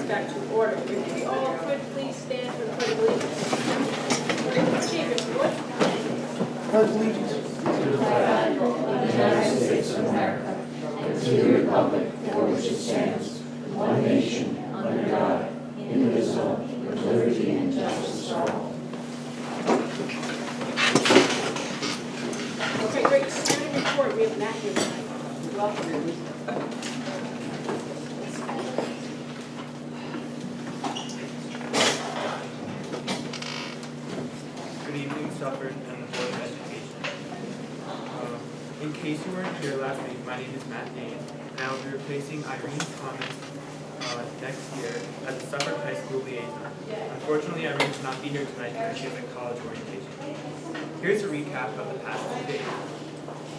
back to order. If we all could please stand for the Pledge of Allegiance. Chief, if you would. Pledge allegiance to the flag of the United States of America and to the republic for which it stands, one nation, under God, indivisible, with liberty and justice for all. Okay, great. Standing report. We have Matt here tonight. Welcome. Good evening, Suffolk and the Board of Education. In case you weren't here last week, my name is Matt Dane, and I will be replacing Irene Thomas next year as the Suffolk High School liaison. Unfortunately, Irene cannot be here tonight because she has a college orientation. Here's a recap of the past 2 days.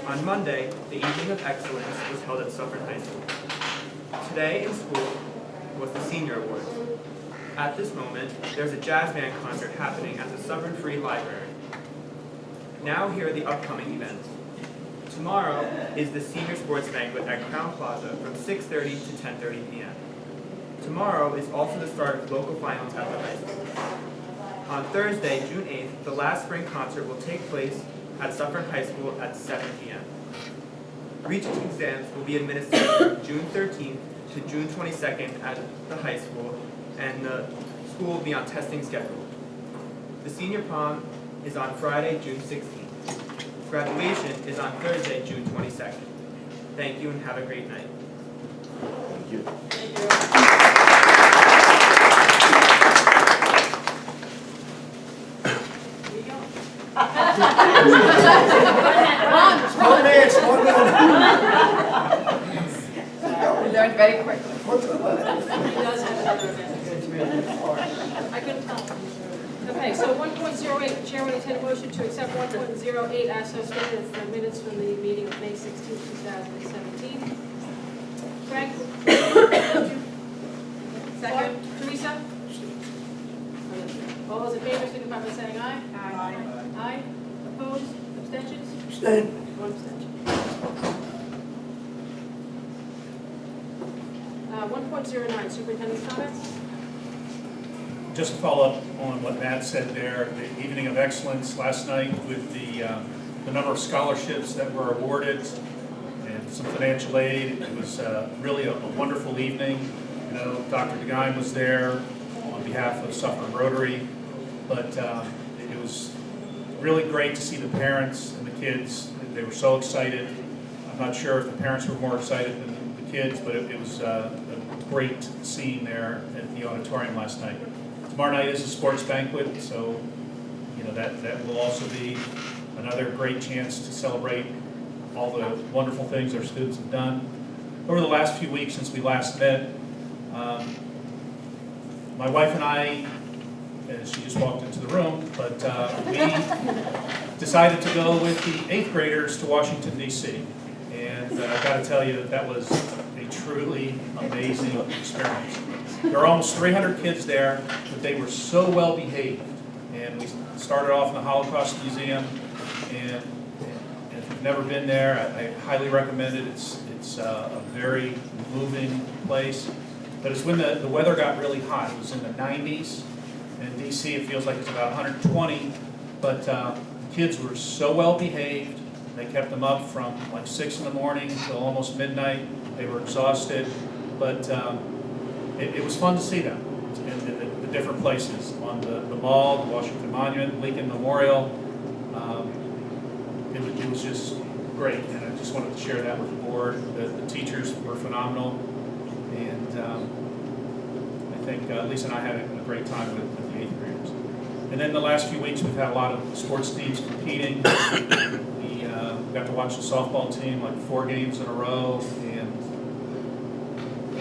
On Monday, the Evening of Excellence was held at Suffolk High School. Today in school was the Senior Awards. At this moment, there's a jazz band concert happening at the Suffolk Free Library. Now here are the upcoming events. Tomorrow is the Senior Sports Banquet at Crown Plaza from 6:30 to 10:30 p.m. Tomorrow is also the start of local finals at the high school. On Thursday, June 8th, the last spring concert will take place at Suffolk High School at 7 p.m. Regents exams will be administered from June 13th to June 22nd at the high school, and the school will be on testing schedule. The senior prom is on Friday, June 16th. Graduation is on Thursday, June 22nd. Thank you and have a great night. Thank you. Thank you. One minute. We learned very quickly. He does have another event. I couldn't tell. Okay, so 1.08, the chair will entertain a motion to accept 1.08 as so stated as the minutes from the meeting of May 16, 2017. Frank? Second. Teresa? All those in favor, signify by saying aye. Aye. Aye. Opposed? Abstentions? Abstain. One abstention. 1.09, superintendent's comments? Just to follow up on what Matt said there, the Evening of Excellence last night with the number of scholarships that were awarded and some financial aid. It was really a wonderful evening. You know, Dr. DeGuy was there on behalf of Suffolk Rotary, but it was really great to see the parents and the kids. They were so excited. I'm not sure if the parents were more excited than the kids, but it was a great scene there at the auditorium last night. Tomorrow night is a sports banquet, so you know that will also be another great chance to celebrate all the wonderful things our students have done. Over the last few weeks since we last met, my wife and I, and she just walked into the room, but we decided to go with the 8th graders to Washington, D.C. And I've got to tell you that was a truly amazing experience. There were almost 300 kids there, but they were so well behaved. And we started off in the Holocaust Museum, and if you've never been there, I highly recommend it. It's a very moving place. But it's when the weather got really hot. It was in the 90s. In D.C. it feels like it's about 120, but the kids were so well behaved. They kept them up from like 6 in the morning until almost midnight. They were exhausted, but it was fun to see them in the different places, on the mall, the Washington Monument, Lincoln Memorial. It was just great, and I just wanted to share that with the board. The teachers were phenomenal, and I think Lisa and I had a great time with the 8th graders. And then the last few weeks we've had a lot of sports teams competing. We got to watch the softball team like 4 games in a row, and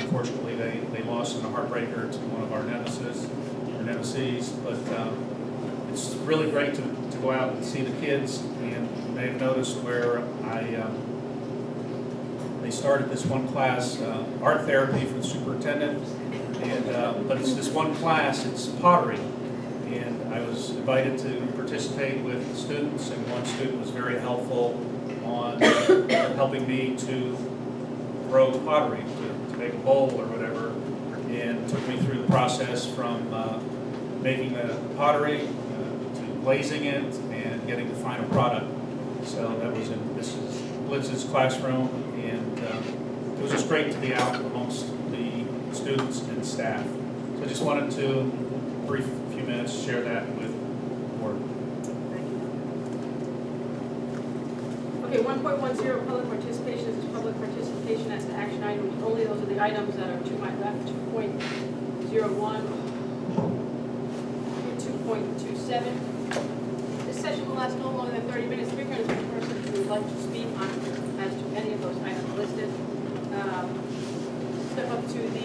unfortunately they lost in a heartbreaker to one of our nemesis. But it's really great to go out and see the kids. And you may have noticed where they started this one class, art therapy for the superintendent, and but it's this one class, it's pottery. And I was invited to participate with the students, and one student was very helpful on helping me to throw pottery, to make a bowl or whatever for and took me through the process from making the pottery to glazing it and getting the final product. So that was in Mrs. Blitz's classroom, and it was just great to be out amongst the students and staff. So I just wanted to, brief few minutes, share that with the board. Thank you. Okay, 1.10, public participation. This is public participation as to action items only. Those are the items that are to my left. 2.01 through 2.27. This session will last no longer than 30 minutes. Speaker is the person who would like to speak on as to any of those items listed. Step up to the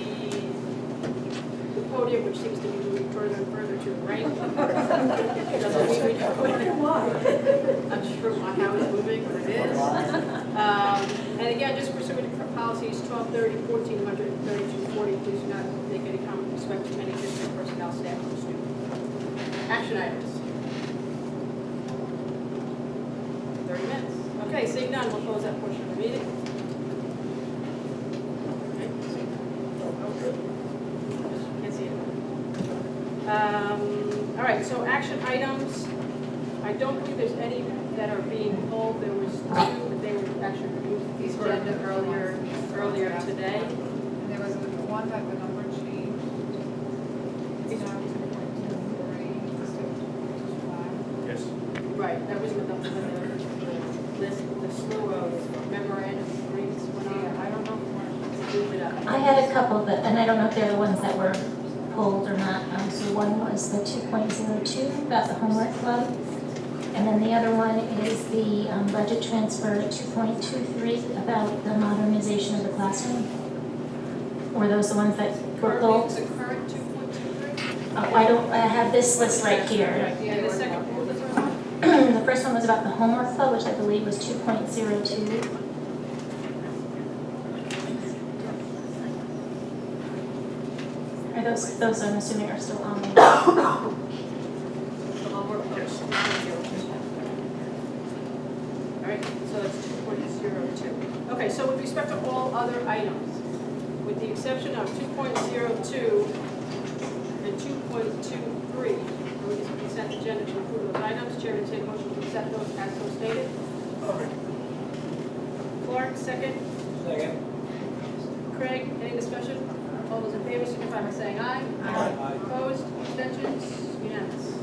podium, which seems to be moving further and further to the right. Doesn't mean we know why. I'm sure how it's moving, but it is. And again, just pursuant to policies 1230, 1400, and 3240, please do not make any comment with respect to any district personnel, staff, or students. Action items. 30 minutes. Okay, seeing none, we'll close that portion of the meeting. Can't see it. All right, so action items. I don't believe there's any that are being pulled. There was two, but they were actually removed from the agenda earlier today. And there was one that the number changed. It's now 2.23 instead of 2.25. Yes. Right, that was with the list, the slew of memorandum agreements went on. Yeah, I don't know if you want to Move it up. I had a couple, but, and I don't know if they're the ones that were pulled or not. So one was the 2.02 about the homework club. And then the other one is the budget transfer 2.23 about the modernization of the classroom. Were those the ones that were pulled? Is it current 2.23? I have this list right here. And the second, what was the first one? The first one was about the homework club, which I believe was 2.02. Are those I'm assuming are still on there? The homework was 2.02. All right, so that's 2.02. Okay, so with respect to all other items, with the exception of 2.02 and 2.23, with the consent agenda to approve those items, Chair will take motion to accept those as so stated. Clark, second. Second. Craig, any discussion? All those in favor signify by saying aye. Aye. Opposed, abstentions, unanimous.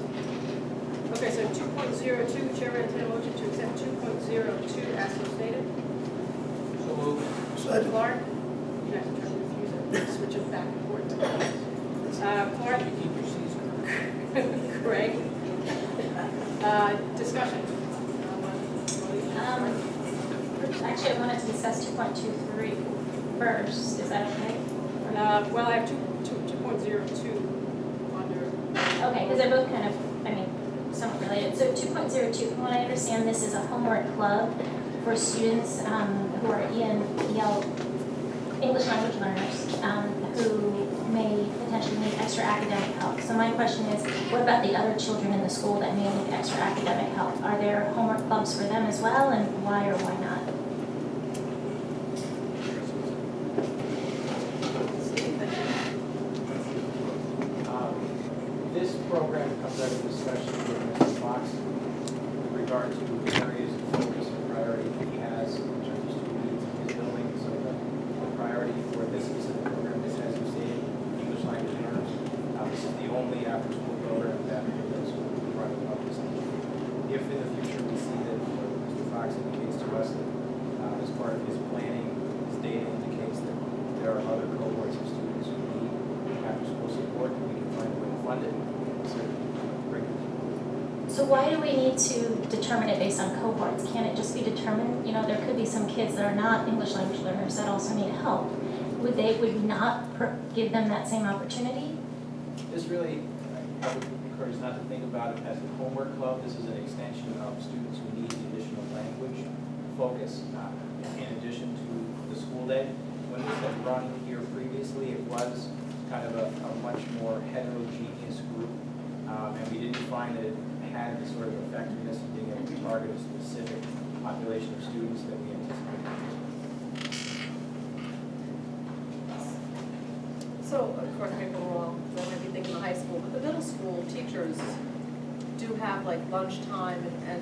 Okay, so 2.02, Chair will entertain a motion to accept 2.02 as so stated. So moved. Second. Clark, you guys are trying to confuse it, switch it back and forth. Clark, Keep your seats. Craig. Discussion. Actually, I wanted to discuss 2.23 first. Is that okay? Well, I have 2.02 under. Okay, because they're both kind of, somewhat related. So 2.02, from what I understand, this is a homework club for students who are EL, English language learners, who may potentially need extra academic help. So my question is, what about the other children in the school that may need extra academic help? Are there homework clubs for them as well, and why or why not? This program comes out of discussion with Mr. Fox with regard to areas of focus and priority that he has in terms of student needs in his building. So the priority for this specific program is, as you stated, English language learners. This is the only after-school program that the school is running up this year. If in the future we see that Mr. Fox indicates to us that as part of his planning, his data indicates that there are other cohorts of students who need after-school support, we can find a way to fund it. So why do we need to determine it based on cohorts? Can't it just be determined, there could be some kids that are not English language learners that also need help. Would we not give them that same opportunity? This really, I would encourage not to think about it as a homework club. This is an extension of students who need the additional language focus in addition to the school day. When this had run here previously, it was kind of a much more heterogeneous group, and we didn't find that it had the sort of effectiveness of being able to target a specific population of students that we anticipated. So So, correct me if I'm wrong, because I might be thinking the high school, but the middle school teachers do have like lunchtime and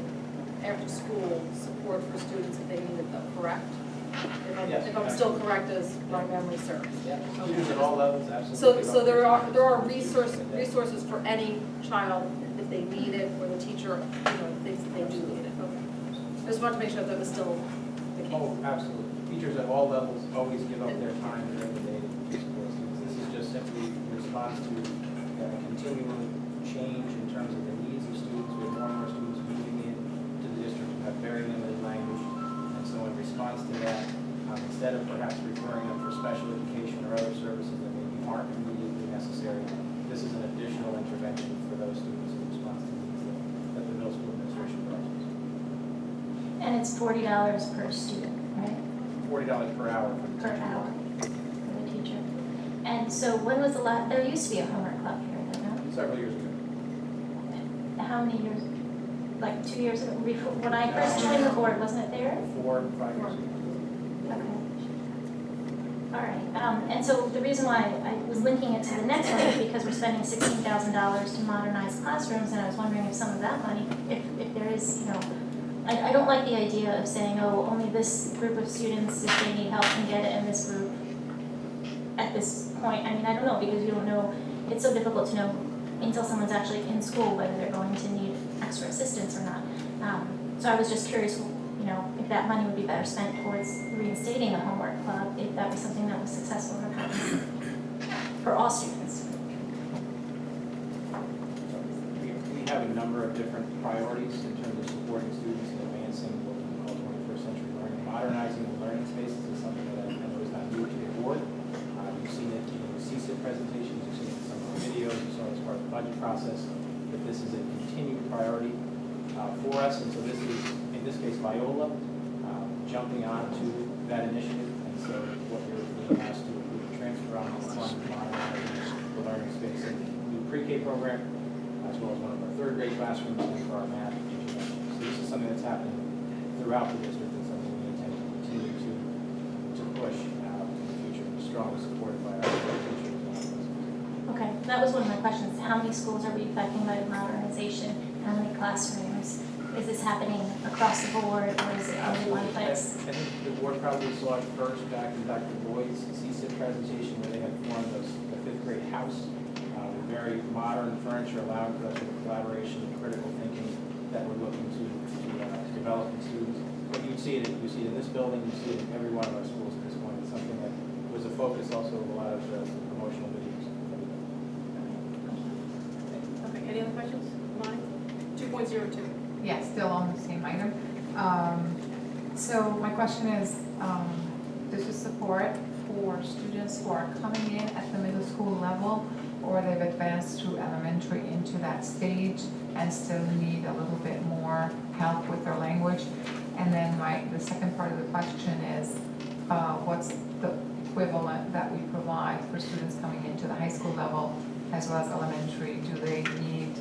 after-school support for students if they need it, though, correct? Yes. If I'm still correct as my memory serves. Yeah, Okay. students at all levels, absolutely. So there are resources for any child if they need it, or the teacher, thinks that they do need it. Okay. I just wanted to make sure that was still the case. Oh, absolutely. Teachers at all levels always give up their time during the day to support students. This is just simply in response to a continuing change in terms of the needs of students. We have more and more students moving in to the district who have very limited language. And so in response to that, instead of perhaps referring them for special education or other services that maybe aren't immediately necessary, this is an additional intervention for those students in response to needs that the middle school administration provides. And it's $40 per student, right? $40 per hour for the Per teacher. hour for the teacher. And so when was the last, there used to be a homework club here, though, no? Several years ago. How many years? Like 2 years ago? Before, when I first joined the board, wasn't it there? 4 or 5 years ago. Okay. All right, and so the reason why I was linking it to the next one is because we're spending $16,000 to modernize classrooms, and I was wondering if some of that money, if there is, I don't like the idea of saying, oh, only this group of students, if they need help, can get it, and this group at this point. I mean, I don't know, because you don't know, it's so difficult to know until someone's actually in school whether they're going to need extra assistance or not. So I was just curious, if that money would be better spent towards reinstating a homework club, if that was something that was successful or not, for all students. We have a number of different priorities in terms of supporting students and advancing what we call 21st century learning. Modernizing the learning spaces is something that I know is not new to the board. You've seen it in the CSIP presentations, you've seen it in some of the videos, you saw it as part of the budget process, that this is a continued priority for us. And so this is, in this case, Viola jumping onto that initiative. And so what you're being asked to do is transfer on the fund to modernize the learning space in the new pre-K program, as well as one of our third grade classrooms and for our math teaching. So this is something that's happening throughout the district and something we intend to continue to push in the future, and strongly supported by our teachers and our principals. Okay, that was one of my questions. How many schools are we affecting by modernization? How many classrooms? Is this happening across the board, or is it only one place? I think the board probably saw it first back in Dr. Boyd's CSIP presentation where they had formed the fifth grade house. With very modern furniture allowing for that sort of collaboration and critical thinking that we're looking to develop in students. But you see it in this building, you see it in every one of our schools at this point. It's something that was a focus also of a lot of the promotional videos. Okay, any other questions? Mine? 2.02. Yes, still on the same item. So my question is, this is support for students who are coming in at the middle school level, or they've advanced through elementary into that stage and still need a little bit more help with their language. And then the second part of the question is, what's the equivalent that we provide for students coming into the high school level as well as elementary? Do they need,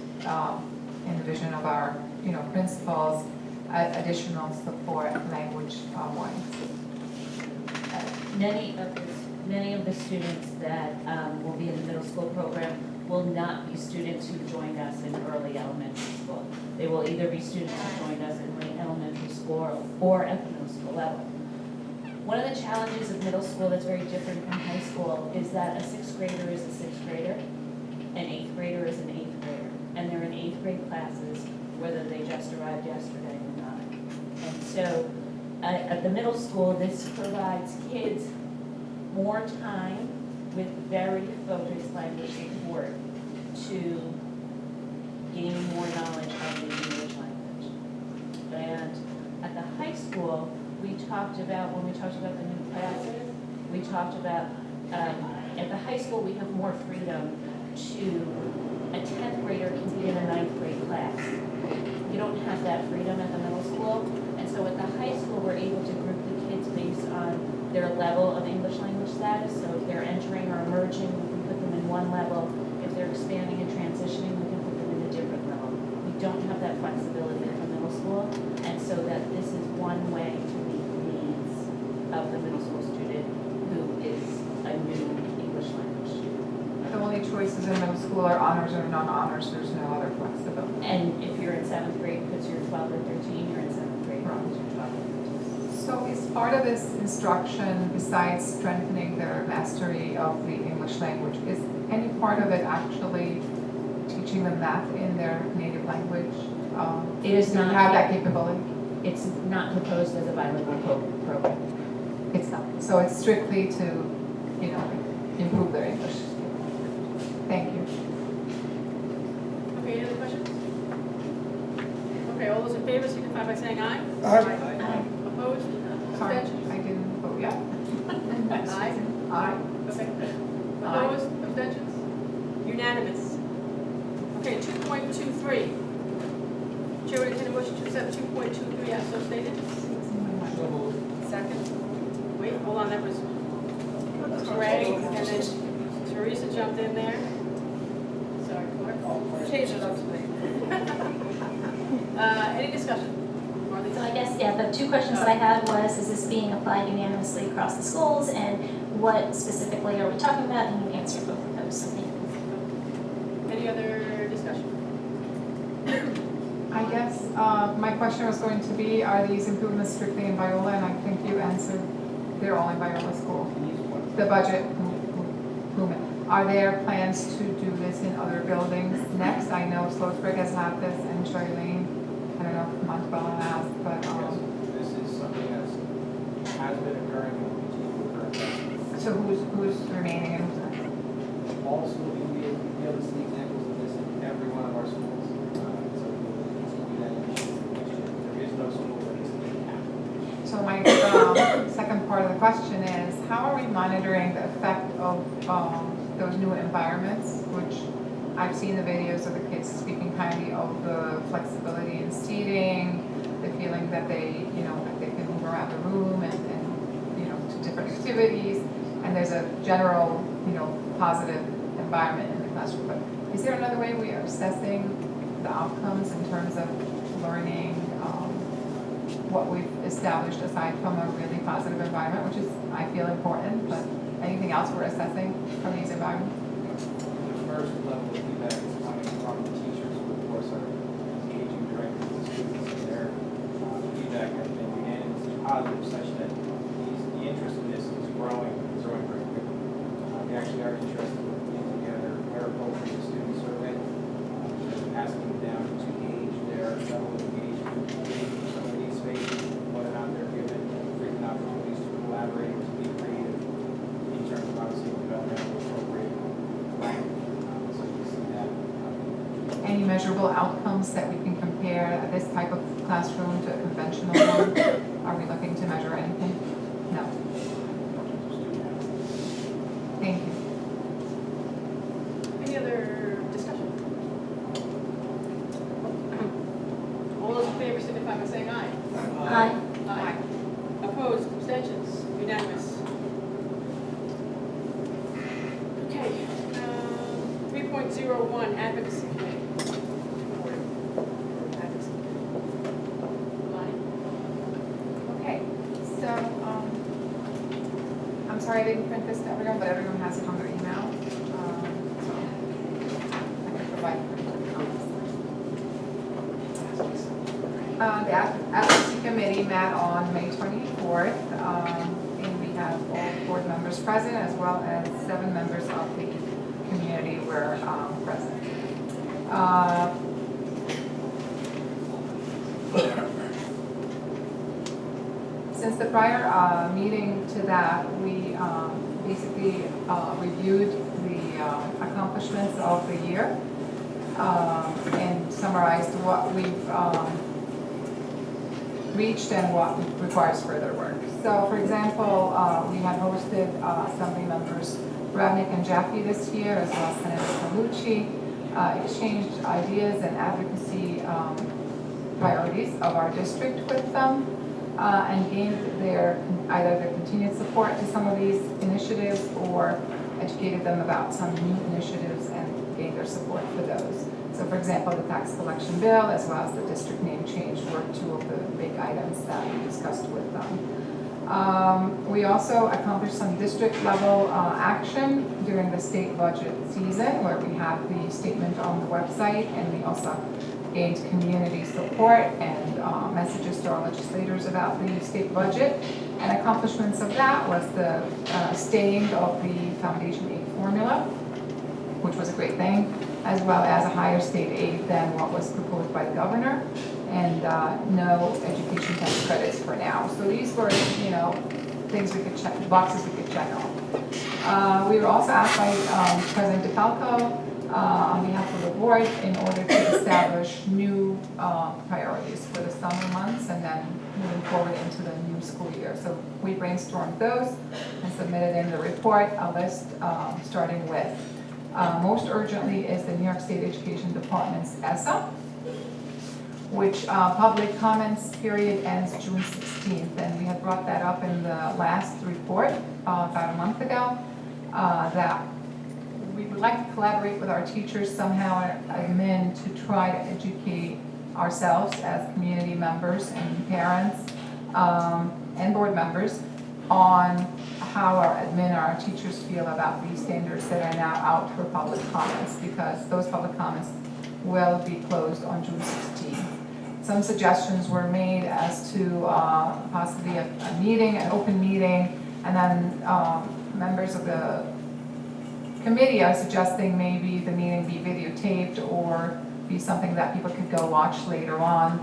in the vision of our principals, additional support language-wise? Many of the students that will be in the middle school program will not be students who joined us in early elementary school. They will either be students who joined us in late elementary school or at the middle school level. One of the challenges of middle school that's very different from high school is that a sixth grader is a sixth grader, an eighth grader is an eighth grader, and they're in eighth grade classes whether they just arrived yesterday or not. And so at the middle school, this provides kids more time with very focused language support to gain more knowledge of the English language. And at the high school, we talked about, when we talked about the new classes, we talked about, at the high school, we have more freedom to, a 10th grader can be in a 9th grade class. You don't have that freedom at the middle school. And so at the high school, we're able to group the kids based on their level of English language status. So if they're entering or emerging, we can put them in one level. If they're expanding and transitioning, we can put them in a different level. We don't have that flexibility at the middle school. And so that this is one way to meet the needs of the middle school student who is a new English language student. choices in middle school are honors or non-honors, there's no other flexibility. And if you're in 7th grade, because you're 12 or 13, you're in 7th grade, because you're 12 or 13. So is part of this instruction, besides strengthening their mastery of the English language, is any part of it actually teaching them math in their native language? It is Do you not. have that capability? It's not proposed as a bilingual program. It's not. So it's strictly to, you know, improve their English. Thank you. Okay, any other questions? Okay, all those in favor signify by saying aye. Aye. Opposed? Sorry, Abstentions? I didn't vote yet. Aye. Aye. Okay. Aye. Opposed? Abstentions? Unanimous. Okay, 2.23. Chair would entertain a motion to accept 2.23 as so stated. So moved. Second. Wait, hold on, that was Greg, and then Teresa jumped in there. Sorry, Clark. Change it up today. Any discussion? So I guess, yeah, the two questions that I had was, is this being applied unanimously across the schools? And what specifically are we talking about? And you answered both of those, so thank you. Any other discussion? I guess my question was going to be, are these improvements strictly in Viola? And I think you answered, they're all in Viola School. The budget improvement. Are there plans to do this in other buildings next? I know Sloatsburg has had this, and Cherry Lane, I don't know if Montebello has, but Yes, this is something that has been occurring and will continue to occur. so who's remaining and who's not? All schools, you'll be able to see examples of this in every one of our schools. So we will continue that initiative next year. There is no school that this didn't happen. So my second part of the question is, how are we monitoring the effect of those new environments, which I've seen the videos of the kids speaking kindly of the flexibility in seating, the feeling that they, you know, that they can move around the room and you know, to different activities, and there's a general, you know, positive environment in the classroom. But is there another way we are assessing the outcomes in terms of learning, what we've established aside from a really positive environment, which is, I feel, important, but anything else we're assessing from these environments? The first level of feedback is coming from the teachers who, of course, are engaging directly with the students, and their feedback has been unanimously positive, such that the interest in this is growing very quickly. We actually are interested in putting together a appropriate student survey, asking them down to gauge their level of engagement in some of these spaces, whether or not they're given frequent opportunities to collaborate, to be creative in terms of obviously developmental appropriate language. So you see that. Any measurable outcomes that we can compare this type of classroom to a conventional one? Are we looking to measure anything? No. Thank you. Any other discussion? All those in favor signify by saying aye. Aye. Aye. Opposed, abstentions, unanimous. Okay, 3.01, advocacy committee. Advocacy committee. Lonnie? Okay, so, I'm sorry I didn't print this to everyone, but everyone has it on their email. So I can provide the advocacy committee met on May 24th, and we have all board members present, as well as 7 members of the community were present. Since the prior meeting to that, we basically reviewed the accomplishments of the year and summarized what we've reached and what requires further work. So, for example, we had hosted Assembly members Radnick and Jaffe this year, as well as Senator Palucci, exchanged ideas and advocacy priorities of our district with them, and gained either their continued support to some of these initiatives or educated them about some new initiatives and gained their support for those. So, for example, the tax collection bill, as well as the district name change, were 2 of the big items that we discussed with them. We also accomplished some district level action during the state budget season, where we have the statement on the website, and we also gained community support and messages to our legislators about the state budget. And accomplishments of that was the staying of the Foundation aid formula, which was a great thing, as well as a higher state aid than what was proposed by the governor, and no education tax credits for now. So these were, things we could check, boxes we could check off. We were also asked by President DeFalco on behalf of the board in order to establish new priorities for the summer months and then moving forward into the new school year. So we brainstormed those and submitted in the report a list starting with most urgently is the New York State Education Department's ESSA, which public comments period ends June 16th. And we had brought that up in the last report about a month ago, that we would like to collaborate with our teachers somehow at admin to try to educate ourselves as community members and parents and board members on how our admin, our teachers feel about these standards that are now out for public comments, because those public comments will be closed on June 16th. Some suggestions were made as to possibly a meeting, an open meeting, and then members of the committee are suggesting maybe the meeting be videotaped or be something that people could go watch later on,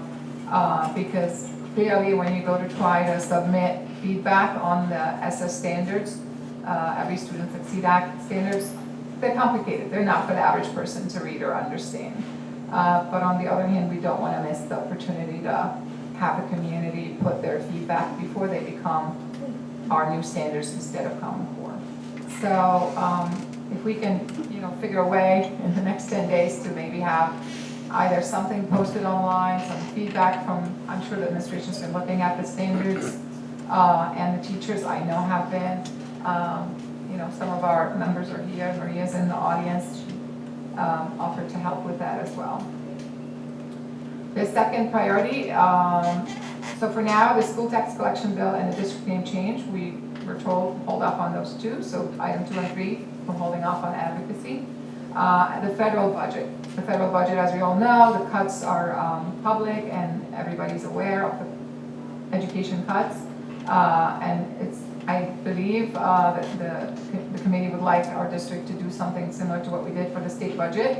because clearly when you go to try to submit feedback on the SS standards, every student succeed act standards, they're complicated. They're not for the average person to read or understand. But on the other hand, we don't want to miss the opportunity to have the community put their feedback before they become our new standards instead of Common Core. So if we can, figure a way in the next 10 days to maybe have either something posted online, some feedback from, I'm sure the administration's been looking at the standards, and the teachers I know have been. Some of our members are here. Maria's in the audience. She offered to help with that as well. The second priority, so for now, the school tax collection bill and the district name change, we were told hold off on those two. So item 2 and 3, we're holding off on advocacy. The federal budget. The federal budget, as we all know, the cuts are public and everybody's aware of the education cuts. And I believe that the committee would like our district to do something similar to what we did for the state budget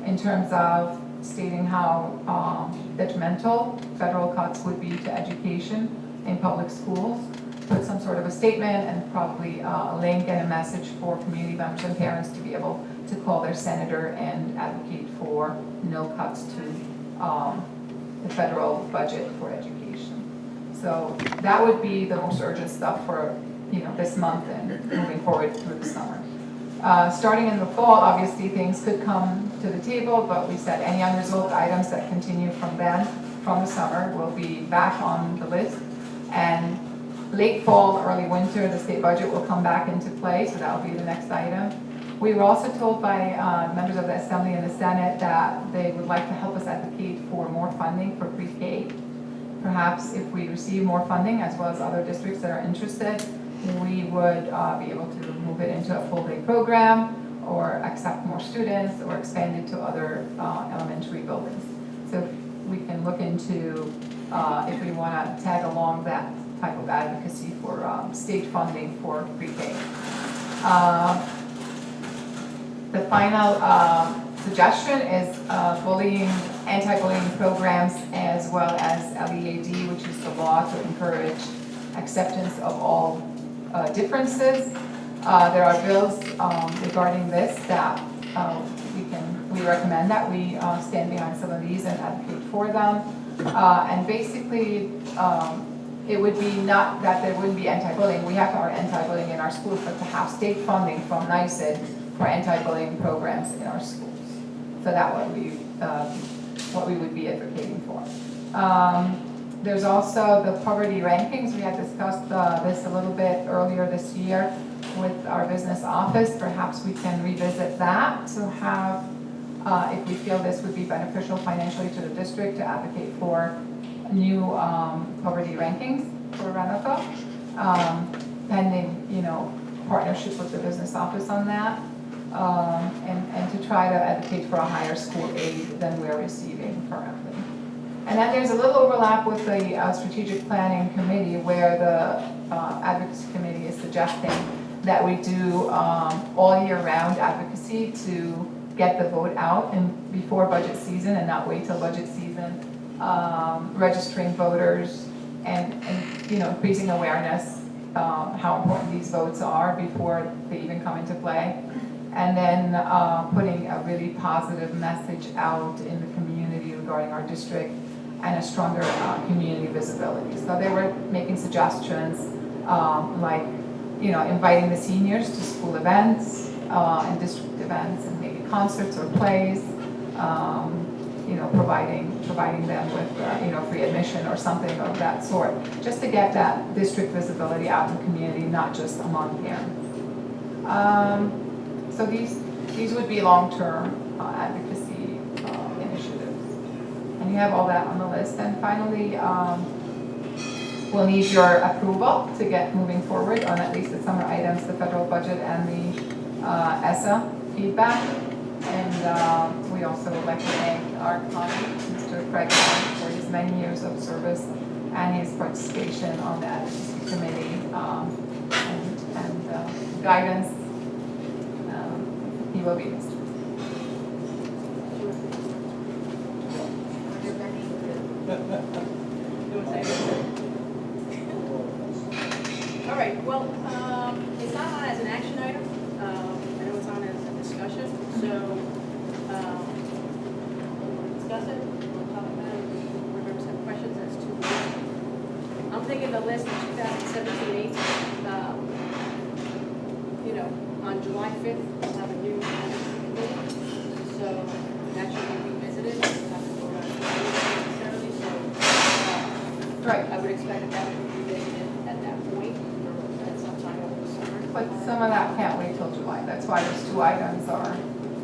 in terms of stating how detrimental federal cuts would be to education in public schools. Put some sort of a statement and probably a link and a message for community members and parents to be able to call their senator and advocate for no cuts to the federal budget for education. So that would be the most urgent stuff for this month and moving forward through the summer. Starting in the fall, obviously things could come to the table, but we said any unresolved items that continue from the summer, will be back on the list. And late fall, early winter, the state budget will come back into play, so that will be the next item. We were also told by members of the Assembly and the Senate that they would like to help us advocate for more funding for pre-K. Perhaps if we receive more funding, as well as other districts that are interested, we would be able to move it into a full-day program or accept more students or expand it to other elementary buildings. So we can look into if we want to tag along that type of advocacy for state funding for pre-K. The final suggestion is bullying, anti-bullying programs, as well as LEAD, which is the law to encourage acceptance of all differences. There are bills regarding this that we recommend that we stand behind some of these and advocate for them. And basically, it would be not that there wouldn't be anti-bullying. We have our anti-bullying in our schools, but to have state funding from NYSED for anti-bullying programs in our schools. So that would be what we would be advocating for. There's also the poverty rankings. We had discussed this a little bit earlier this year with our business office. Perhaps we can revisit that to have, if we feel this would be beneficial financially to the district, to advocate for new poverty rankings for Ramapo. pending, partnership with the business office on that. And to try to advocate for a higher school aid than we're receiving currently. And then there's a little overlap with the strategic planning committee where the advocacy committee is suggesting that we do all year round advocacy to get the vote out and before budget season and not wait till budget season, registering voters and increasing awareness how important these votes are before they even come into play. And then putting a really positive message out in the community regarding our district and a stronger community visibility. So they were making suggestions like, inviting the seniors to school events and district events and maybe concerts or plays, providing them with, free admission or something of that sort, just to get that district visibility out in the community, not just among parents. So these would be long-term advocacy initiatives. And you have all that on the list. And finally, we'll need your approval to get moving forward on at least the summer items, the federal budget and the ESSA feedback. And we also would like to thank our colleague, Mr. Craig, for his many years of service and his participation on the advocacy committee and guidance. He will be missed. All right, well, it's not on as an action item. I know it's on as a discussion, so we'll discuss it. We'll talk about it. Board members have questions as to. I'm thinking the list of 2017-18. On July 5th, we'll have a new committee, so that should be revisited. We'll have to vote on it necessarily, so Right. I would expect that would be revisited at that point, or at some time over the summer. But some of that can't wait till July. That's why those two items are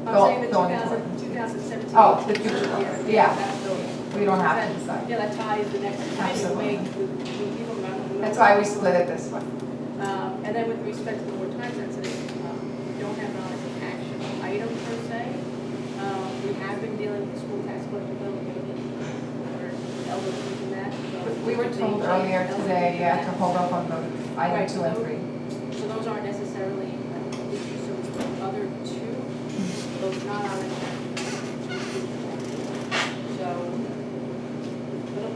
I'm saying the going 2017. Oh, the future one. Yeah. That's the- We don't have to decide. Yeah, that ties the next committee Absolutely. away with people around. That's why we split it this way. And then with respect to the more time sensitive, we don't have it on as an action item per se. We have been dealing with the school tax collector bill, or elderly in that. so We were told earlier today, to hold off on the item Right, 2 and 3. So those aren't necessarily issues, so it's the other two, those not on the action. So, a little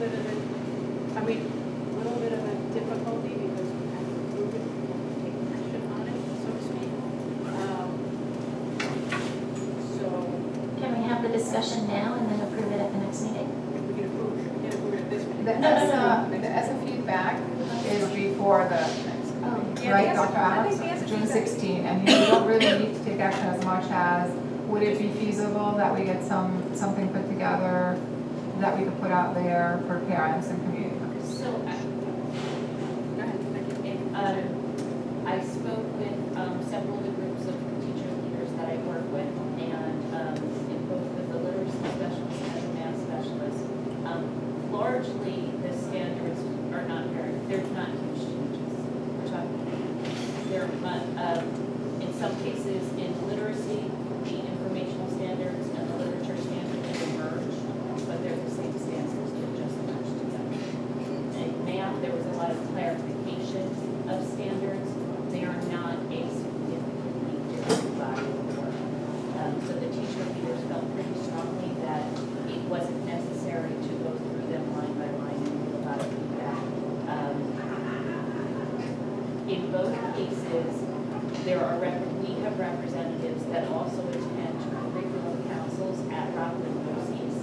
bit of a difficulty because we have to approve it, we have to take action on it, so to speak. So, Can we have the discussion now and then approve it at the next meeting? if we can approve it at this meeting. The ESSA feedback is before the next Oh. meeting, Yeah, right, the ESSA Dr. Adams? I think the ESSA June feedback- 16, and we don't really need to take action as much as, would it be feasible that we get something put together that we could put out there for parents and community members? So, Go ahead, thank you. I spoke with several of the groups of teacher leaders that I work with, and in both with the literacy specialists and the math specialists. Largely, the standards are they're not huge changes. We're talking, in some cases, in literacy, the informational standards and the literature standards have merged, but they're the same standards, they're just merged together. In math, there was a lot of clarification of standards. They are not a significantly different body of work. So the teacher leaders felt pretty strongly that it wasn't necessary to go through them line by line and do a lot of feedback. In both cases, we have representatives that also attend curriculum councils at Rockland BOCES.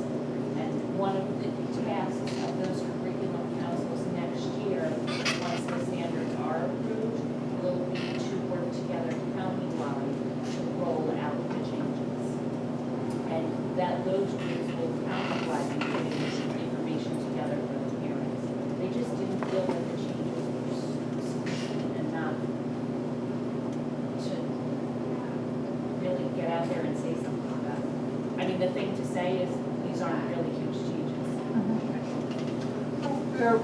And one of the tasks of those curriculum councils next year, once the standards are approved, will be to work together countywide to roll out the changes. And that those groups will countywide be putting this information together for the parents. They just didn't feel that the changes were significant enough to really get out there and say something about it. I mean, the thing to say is, these aren't really huge changes. We're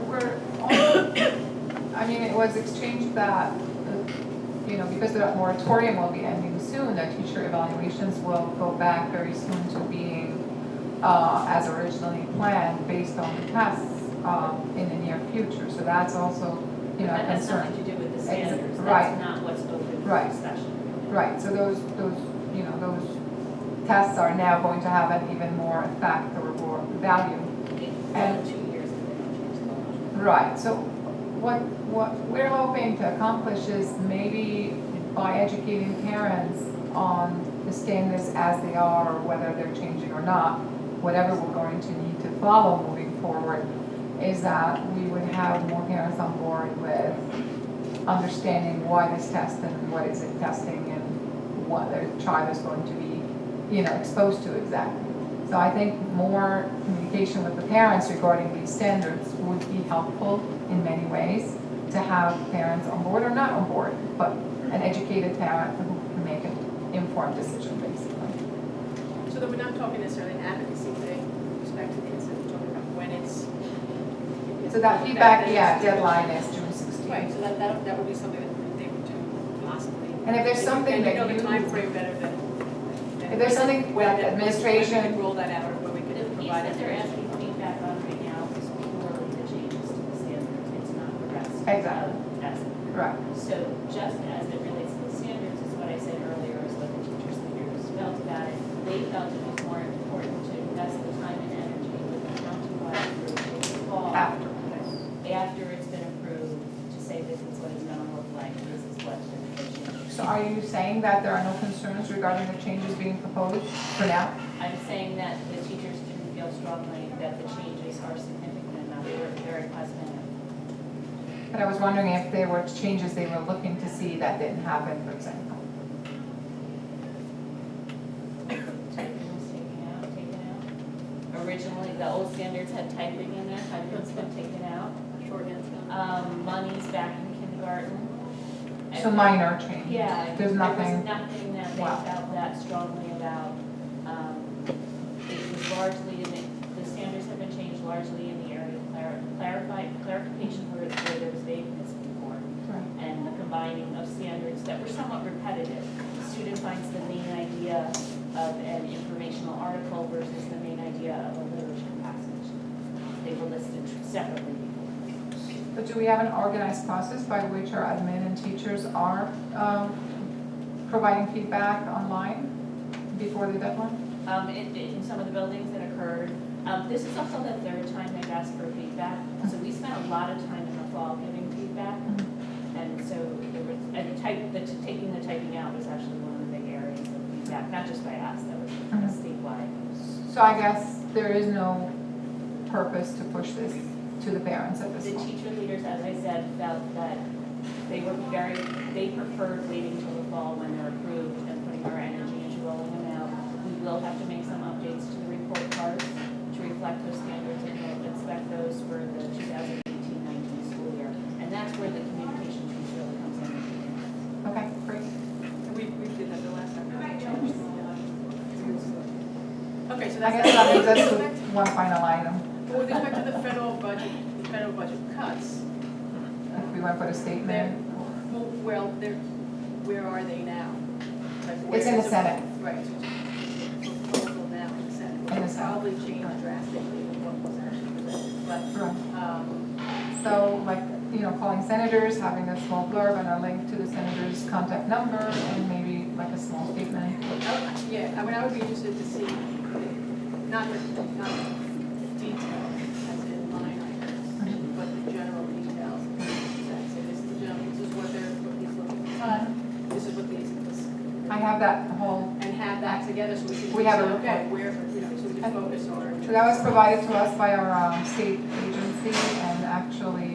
also, I I mean, it was exchanged that, because the moratorium will be ending soon, that teacher evaluations will go back very soon to being as originally planned based on the tests in the near future. So that's also, a That has concern. nothing to do with the standards, Right. that's not what's open for Right. discussion. Right, so those tests are now going to have an even more effect or more value. And 2 years if they don't change the law. Right, so what we're hoping to accomplish is maybe by educating parents on the standards as they are, or whether they're changing or not, whatever we're going to need to follow moving forward, is that we would have more parents on board with understanding why this test and what is it testing and what their child is going to be, exposed to exactly. So I think more communication with the parents regarding these standards would be helpful in many ways, to have parents on board or not on board, but an educated parent who can make an informed decision, basically. So that we're not talking necessarily an advocacy thing with respect to kids, we're talking about when it's. So that feedback, deadline is June 16th. Right, so that would be something that they would do possibly. And if there's something And that you know the you- timeframe better than. If there's something when that when we administration, could roll that out, or when we The could piece provide that it. they're asking feedback on right now is purely the changes to the standards, it's not the rest Exactly. of testing. right, So just as it relates to the standards, is what I said earlier, is what the teachers leaders felt about it. They felt it was more important to invest the time and energy with the county-wide group in the fall. After it's been approved, to say this is what it's gonna look like, this is what the changes. so are you saying that there are no concerns regarding the changes being proposed for now? I'm saying that the teachers didn't feel strongly that the changes are significant enough, they were very cosmetic. But I was wondering if there were changes they were looking to see that didn't happen, for example. Typing was taken out. Originally, the old standards had typing in there, typing's been taken out. Shorthand's done. Money's back in kindergarten. So minor change. Yeah. There's There was nothing, nothing that they Wow. felt that strongly about. It was largely, the standards have been changed largely in the area of clarification where there was vagueness before. Right. And the combining of standards that were somewhat repetitive. The student finds the main idea of an informational article versus the main idea of a literature passage. They were listed separately before. but do we have an organized process by which our admin and teachers are providing feedback online before the deadline? In some of the buildings that occurred. This is also the third time they've asked for feedback. So we spent a lot of time in the fall giving feedback. And so there was, and taking the typing out was actually one of the big areas of feedback, not just by us, that was statewide. So I guess there is no purpose to push this to the parents at this The point. teacher leaders, as I said, felt that they preferred waiting till the fall when they're approved and putting our energy into rolling them out. We will have to make some updates to the report cards to reflect those standards, and we'll expect those for the 2018-19 school year. And that's where the communication piece really comes in. Okay, great. And we did that the last time. We changed the law. Okay, so I that's. guess that leaves us with one final item. With respect to the federal budget cuts, If we want to put a statement, well, where are they now? Like, it's in the Senate. Right, so it's a proposal now in the Senate. In the It's Senate. probably changed drastically from what was actually presented, but, Right. So like, calling senators, having a small blurb and a link to the senator's contact number, and maybe like a small statement. yeah, I mean, I would be interested to see, not the details, as in line items, but the general details. So this is the general, this is what he's looking to cut, this is what these, I have that whole, and have that together so we can. We have a say, okay, report. where, so we can focus on. so that was provided to us by our state agency, and actually,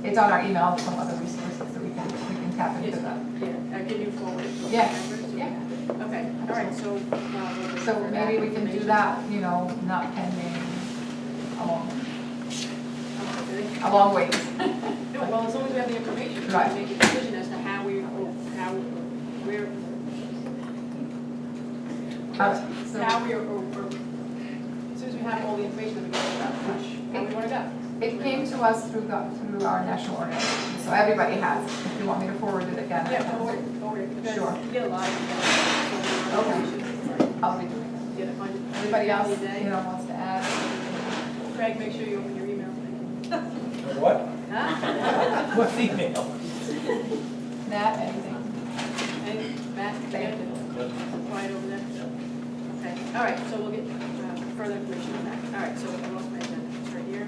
it's on our email, some other resources, so we can tap into that. Yeah, can you forward it to the Yeah, members? yeah. Okay, all right, so. So maybe we can do that, not pending a long wait. No, well, as long as we have the information, we Right. can make a decision as to how where, So, how we are, or, as soon as we have all the information, then we can figure out how we want to go. It came to us through our national organization, so everybody has. If you want me to forward it again. Yeah, forward, because Sure. you get a lot of Okay. information. I'll be doing it. Get a hundred. Everybody else, Day. you know, wants to add. Craig, make sure you open your email. What? Huh? What email? Nat, anything? Hey, Matt, Thank you. quiet over there? Okay, all right, so we'll get further information on that. All right, so I lost my agenda, it's right here.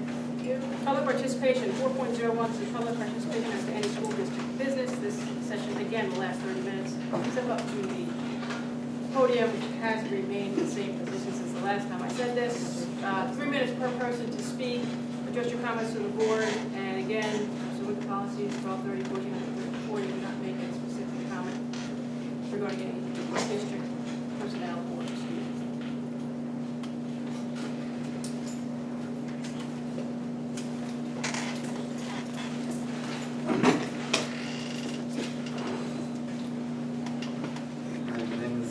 Public participation, 4.01, is public participation as to any school district business. This session, again, will last 30 minutes. Step up to the podium, which has remained in the same position since the last time I said this. 3 minutes per person to speak, address your comments to the board, and again, so with the policies, 12:30, 14:30, 40, do not make any specific comment regarding any district personnel or students. My name is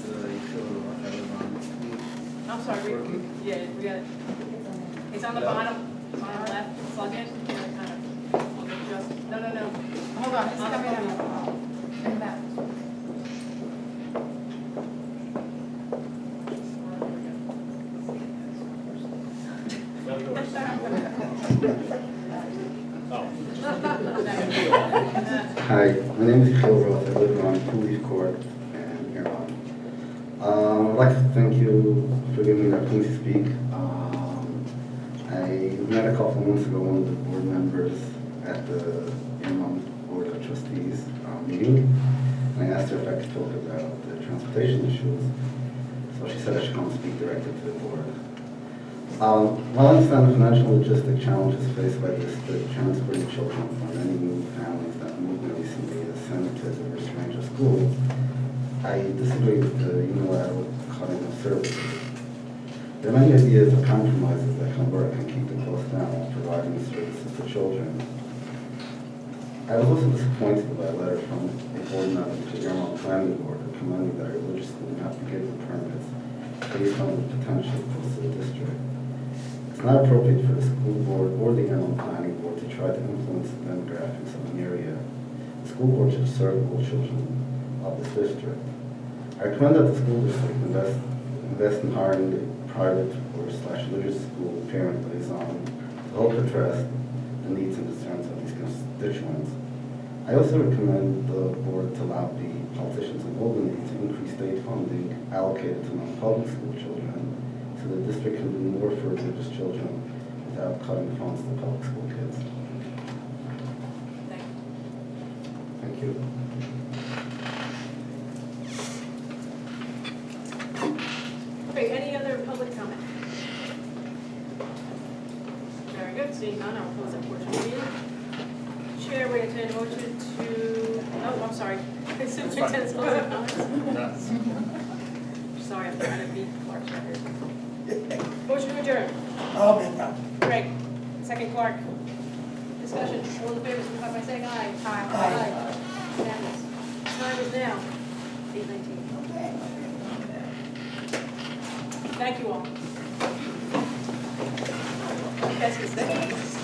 I'm sorry, yeah, we got it. It's on the bottom left, plug in, kind of, just, no. Hold on, it's coming out. And that. Hi, my name is Phil Roth. I live on Police Court and Huron. I'd like to thank you for giving me the opportunity to speak. I met a couple months ago one of the board members at the Huron Board of Trustees meeting, and I asked her if I could talk about the transportation issues. So she said I should come speak directly to the board. While I understand the financial and logistic challenges faced by the district transporting children from any new families that move recently as senators or stranger schools, I disagree with the unilateral cutting of services. There are many ideas of compromises that can work and keep the cost down while providing services to children. I was also disappointed by a letter from a board member to the Huron Planning Board recommending that our religious school not be given permits based on the potential cost of the district. It's not appropriate for the school board or the Huron Planning Board to try to influence the demographics of an area. The school board should serve all children of this district. I recommend that the school district invest in hiring a private or / religious school parent liaison to help address the needs and concerns of these constituents. I also recommend the board to lobby politicians in Albany to increase state funding allocated to non-public school children, so the district can do more for religious children without cutting funds to public school kids. Thank you. Okay, any other public comment? Very good, seeing none, I'll close that portion of the meeting. Chair, we entertain a motion to, oh, I'm sorry. Superintendent's closing comments. Sorry, I'm trying to beat Clark's record. Motion to adjourn. Oh, man, Greg, second Clark. Discussion, all in favor, signify by saying aye. Aye. Unanimous. Time is now 8:19. Thank you all. That's the second.